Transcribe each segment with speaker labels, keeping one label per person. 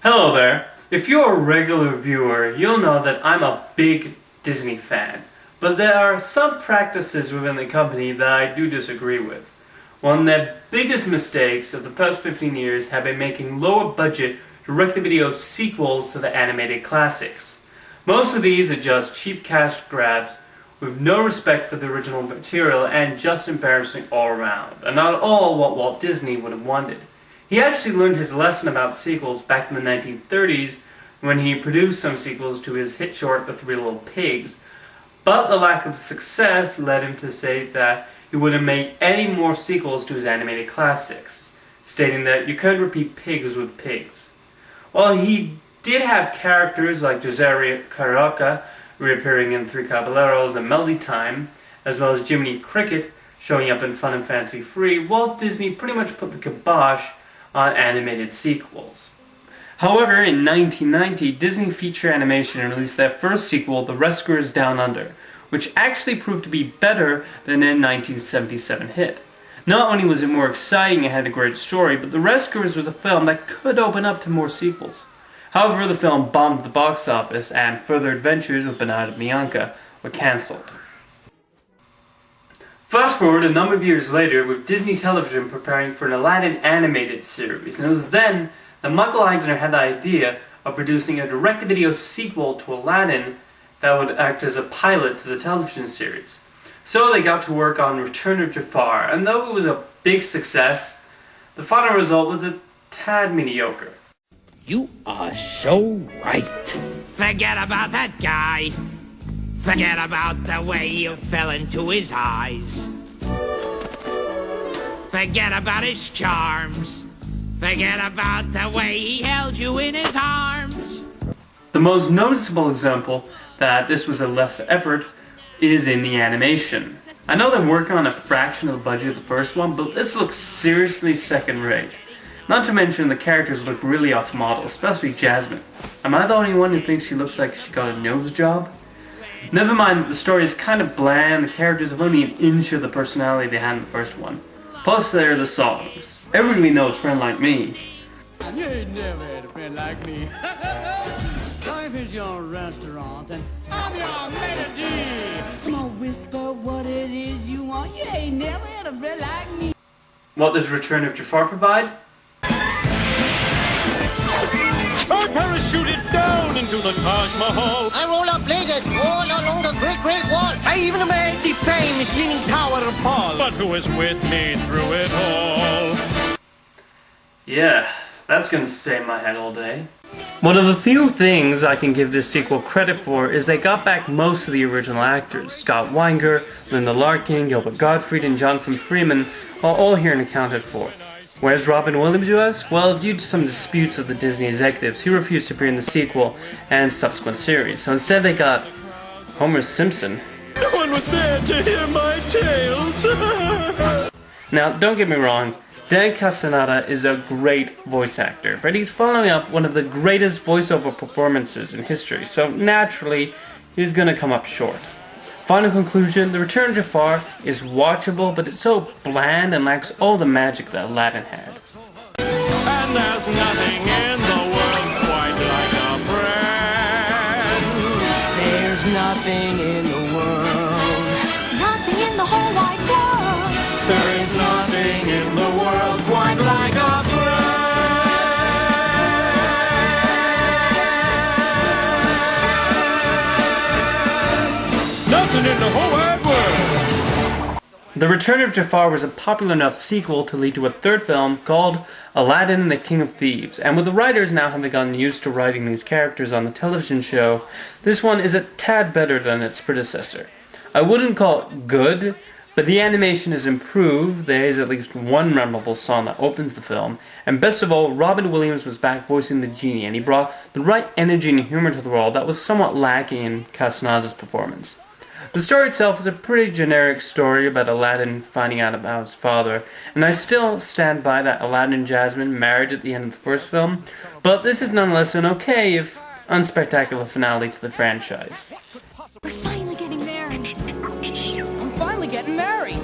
Speaker 1: Hello there. If you're a regular viewer, you'll know that I'm a big Disney fan. But there are some practices within the company that I do disagree with. One of their biggest mistakes of the past 15 years have been making lower budget direct-to-video sequels to the animated classics. Most of these are just cheap cash grabs with no respect for the original material and just embarrassing all around, and not all what Walt Disney would have wanted. He actually learned his lesson about sequels back in the 1930s when he produced some sequels to his hit short The Three Little Pigs, but the lack of success led him to say that he wouldn't make any more sequels to his animated classics, stating that you couldn't repeat pigs with pigs. While he did have characters like Jose Carioca reappearing in Three Caballeros and Melody Time, as well as Jiminy Cricket showing up in Fun and Fancy Free, Walt Disney pretty much put the kibosh on animated sequels. However, in 1990, Disney Feature Animation released their first sequel, The Rescuers Down Under, which actually proved to be better than their 1977 hit. Not only was it more exciting and had a great story, but The Rescuers was a film that could open up to more sequels. However, the film bombed at the box office, and further adventures with Bernard and Bianca were cancelled. Fast forward a number of years later, with Disney Television preparing for an Aladdin animated series, and it was then that Michael Eisner had the idea of producing a direct-to-video sequel to Aladdin that would act as a pilot to the television series. So they got to work on Return of Jafar, and though it was a big success, the final result was a tad mediocre.
Speaker 2: You are so right.
Speaker 3: Forget about that guy. Forget about the way you fell into his eyes. Forget about his charms. Forget about the way he held you in his arms.
Speaker 1: The most noticeable example that this was a less effort is in the animation. I know they're working on a fraction of the budget of the first one, but this looks seriously second-rate. Not to mention the characters look really off-model, especially Jasmine. Am I the only one who thinks she looks like she got a nose job? Never mind that the story is kind of bland, the characters have only an inch of the personality they had in the first one. Plus there are the songs. Everybody knows Friend Like Me.
Speaker 4: You ain't never had a friend like me. Life is your restaurant and I'm your melody. Come on, whisper what it is you want. You ain't never had a friend like me.
Speaker 1: What does Return of Jafar provide?
Speaker 5: I parachuted down into the Taj Mahal.
Speaker 6: I roller-bladed all along the Great Wall.
Speaker 5: I even made the famous Leaning Tower of Paul. But who was with me through it all?
Speaker 1: Yeah, that's gonna stay in my head all day. One of the few things I can give this sequel credit for is they got back most of the original actors. Scott Weinger, Linda Larkin, Gilbert Gottfried, and Jonathan Freeman are all here and accounted for. Where's Robin Williams, you ask? Well, due to some disputes with the Disney executives, he refused to appear in the sequel and subsequent series. So instead they got Homer Simpson.
Speaker 5: No one was there to hear my tales.
Speaker 1: Now, don't get me wrong, Dan Castellaneta is a great voice actor, but he's following up one of the greatest voiceover performances in history, so naturally, he's gonna come up short. Final conclusion, The Return of Jafar is watchable, but it's so bland and lacks all the magic that Aladdin had.
Speaker 5: And there's nothing in the world quite like a friend.
Speaker 3: There's nothing in the world.
Speaker 7: Nothing in the whole wide world.
Speaker 5: There is nothing in the world quite like a friend. Nothing in the whole wide world.
Speaker 1: The Return of Jafar was a popular enough sequel to lead to a third film called Aladdin and the King of Thieves, and with the writers now having gotten used to writing these characters on the television show, this one is a tad better than its predecessor. I wouldn't call it good, but the animation is improved, there is at least one memorable song that opens the film, and best of all, Robin Williams was back voicing the genie, and he brought the right energy and humor to the role that was somewhat lacking in Castellaneta's performance. The story itself is a pretty generic story about Aladdin finding out about his father, and I still stand by that Aladdin and Jasmine married at the end of the first film, but this is nonetheless an okay, if unspectacular finale to the franchise.
Speaker 7: We're finally getting married.
Speaker 4: I'm finally getting married.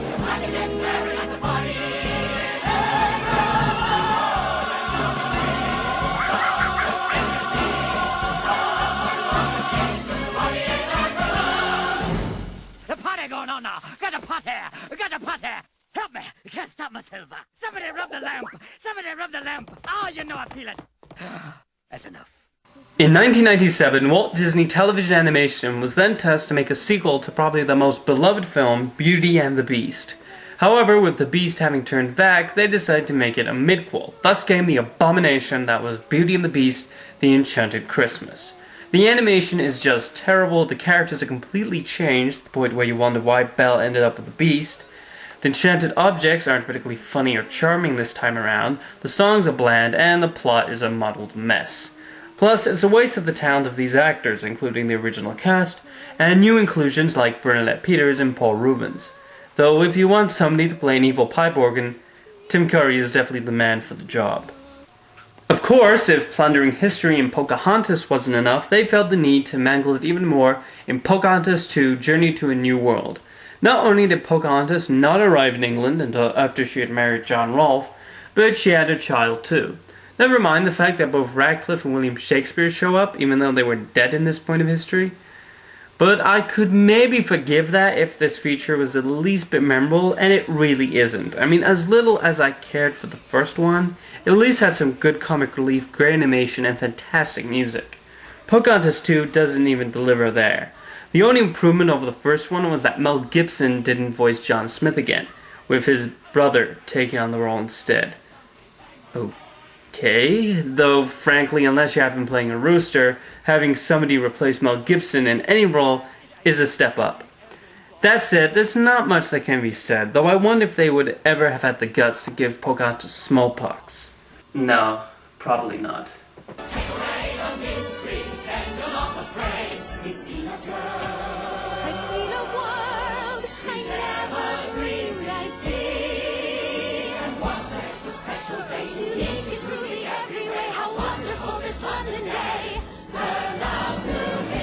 Speaker 3: no. Got a pot here. Got a pot here. Help me. I can't stop myself. Somebody rub the lamp. Somebody rub the lamp. Oh, you know I feel it. That's enough.
Speaker 1: In 1997, Walt Disney Television Animation was then tasked to make a sequel to probably the most beloved film, Beauty and the Beast. However, with the Beast having turned back, they decided to make it a midquel. Thus came the abomination that was Beauty and the Beast, The Enchanted Christmas. The animation is just terrible, the characters are completely changed, to the point where you wonder why Belle ended up with the Beast. The enchanted objects aren't particularly funny or charming this time around, the songs are bland, and the plot is a muddled mess. Plus, it's a waste of the talent of these actors, including the original cast, and new inclusions like Bernadette Peters and Paul Rubens. Though if you want somebody to play an evil pipe organ, Tim Curry is definitely the man for the job. Of course, if plundering history in Pocahontas wasn't enough, they felt the need to mangle it even more in Pocahontas 2: Journey to a New World. Not only did Pocahontas not arrive in England until after she had married John Rolfe, but she had a child too. Never mind the fact that both Radcliffe and William Shakespeare show up, even though they were dead in this point of history. But I could maybe forgive that if this feature was the least bit memorable, and it really isn't. I mean, as little as I cared for the first one, it at least had some good comic relief, great animation, and fantastic music. Pocahontas 2 doesn't even deliver there. The only improvement over the first one was that Mel Gibson didn't voice John Smith again, with his brother taking on the role instead. Okay, though frankly, unless you have him playing a rooster, having somebody replace Mel Gibson in any role is a step up. That said, there's not much that can be said, though I wonder if they would ever have had the guts to give Pocahontas smallpox. No, probably not.
Speaker 7: Take away the mystery, and you're not afraid. We've seen a world. I've seen a world I never dreamed I'd see. And what makes the special day? Unique is truly every way. How wonderful this London day turned out to be.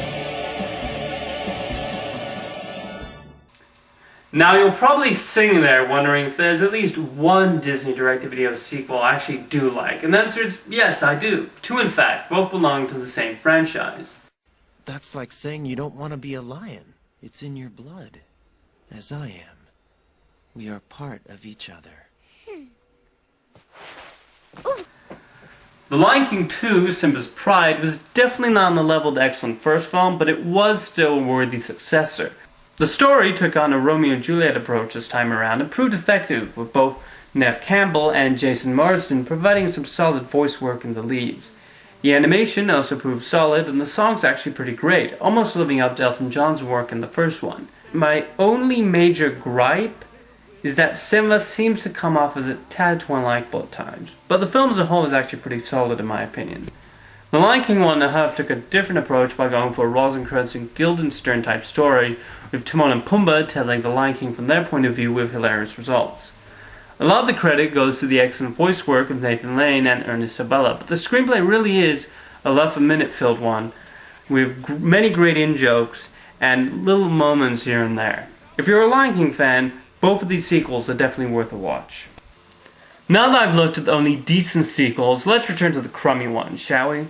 Speaker 1: Now you're probably sitting there wondering if there's at least one Disney direct-to-video sequel I actually do like, and the answer is yes, I do. Two in fact, both belong to the same franchise.
Speaker 8: That's like saying you don't want to be a lion. It's in your blood, as I am. We are part of each other.
Speaker 1: The Lion King 2, Simba's Pride, was definitely not on the level of the excellent first film, but it was still a worthy successor. The story took on a Romeo and Juliet approach this time around and proved effective, with both Neve Campbell and Jason Marsden providing some solid voice work in the leads. The animation also proved solid, and the song's actually pretty great, almost living up to Elton John's work in the first one. My only major gripe is that Simba seems to come off as a tad too unlikable at times, but the film as a whole is actually pretty solid in my opinion. The Lion King 1.5 took a different approach by going for a Rosencrantz and Guildenstern type story, with Timon and Pumbaa telling the Lion King from their point of view with hilarious results. A lot of the credit goes to the excellent voice work of Nathan Lane and Ernest Sabella, but the screenplay really is a love-a-minute filled one, with many great in-jokes and little moments here and there. If you're a Lion King fan, both of these sequels are definitely worth a watch. Now that I've looked at the only decent sequels, let's return to the crummy ones, shall we?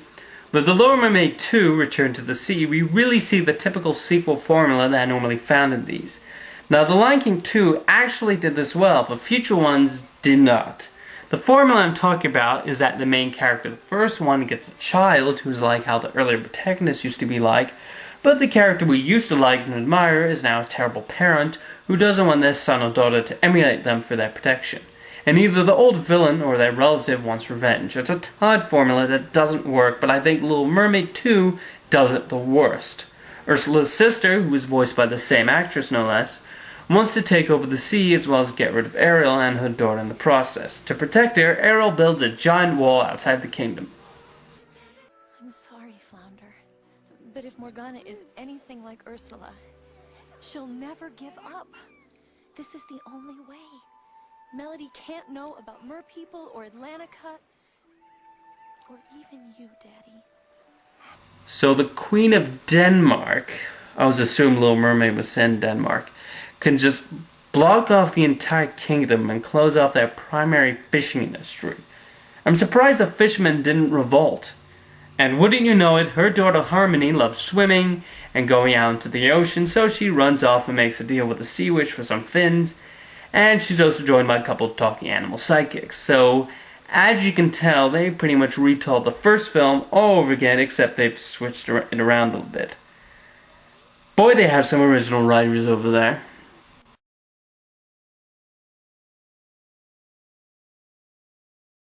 Speaker 1: With The Little Mermaid 2, Return to the Sea, we really see the typical sequel formula that I normally found in these. Now, The Lion King 2 actually did this well, but future ones did not. The formula I'm talking about is that the main character of the first one gets a child who's like how the earlier protagonist used to be like, but the character we used to like and admire is now a terrible parent who doesn't want their son or daughter to emulate them for their protection. And either the old villain or their relative wants revenge. It's a odd formula that doesn't work, but I think Little Mermaid 2 does it the worst. Ursula's sister, who is voiced by the same actress no less, wants to take over the sea as well as get rid of Ariel and her daughter in the process. To protect her, Ariel builds a giant wall outside the kingdom.
Speaker 9: I'm sorry, Flounder, but if Morgana is anything like Ursula, she'll never give up. This is the only way. Melody can't know about merpeople or Atlantica, or even you, Daddy.
Speaker 1: So the Queen of Denmark, I was assuming Little Mermaid was set in Denmark, can just block off the entire kingdom and close off their primary fishing industry. I'm surprised the fishermen didn't revolt. And wouldn't you know it, her daughter Harmony loves swimming and going out into the ocean, so she runs off and makes a deal with the sea witch for some fins, and she's also joined by a couple of talking animal sidekicks. So, as you can tell, they pretty much retold the first film all over again, except they've switched it around a little bit. Boy, they have some original writers over there.